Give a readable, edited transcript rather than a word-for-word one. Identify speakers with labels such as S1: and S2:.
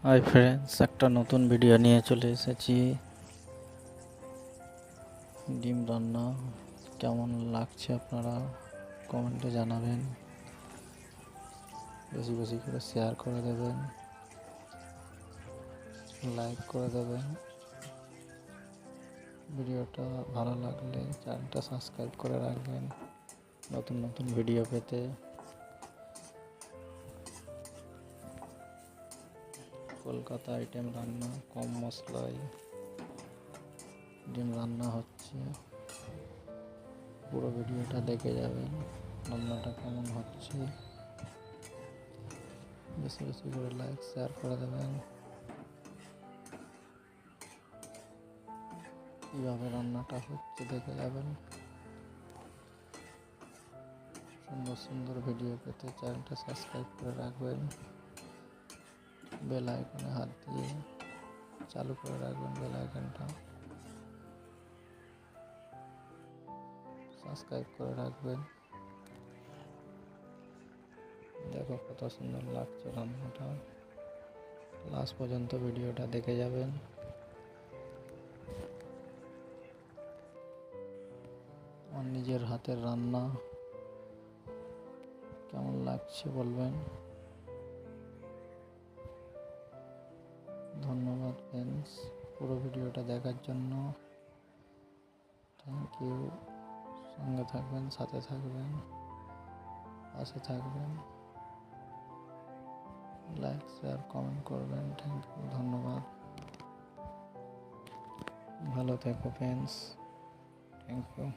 S1: Hi friends, একটা নতুন video নিয়ে চলে এসেছি। ডিম রান্না কেমন লাগছে আপনারা কমেন্টে জানাবেন। বেশি বেশি করে শেয়ার করে দেবেন, লাইক করে দেবেন। ভিডিওটা ভালো লাগলে চ্যানেলটা সাবস্ক্রাইব করে রাখবেন নতুন নতুন ভিডিও পেতে। কলকাতা আইটেম রান্না, কম মশলায় ডিম রান্না হচ্ছে। পুরো ভিডিওটা দেখে যাবেন রান্নাটা কেমন হচ্ছে। বেশি বেশি করে লাইক শেয়ার করে দেবেন। কীভাবে রান্নাটা হচ্ছে দেখে যাবেন। সুন্দর সুন্দর ভিডিও পেতে চ্যানেলটা সাবস্ক্রাইব করে রাখবেন। বেল আইকনে হাত দিয়ে চালু করে রাখবেন। বেল আইকনটা সাবস্ক্রাইব করে রাখবেন। দেখো কত সুন্দর লাগছে রান্নাটা। লাস্ট পর্যন্ত ভিডিওটা দেখে যাবেন। আমার নিজের হাতের রান্না কেমন লাগছে বলবেন। ধন্যবাদ ফ্রেন্ডস পুরো ভিডিওটা দেখার জন্য। Thank you. সঙ্গে থাকবেন, সাথে থাকবেন, পাশে থাকবেন। লাইক শেয়ার কমেন্ট করবেন। থ্যাংক ইউ, ধন্যবাদ। ভালো থেকো ফ্রেন্ডস। Thank you.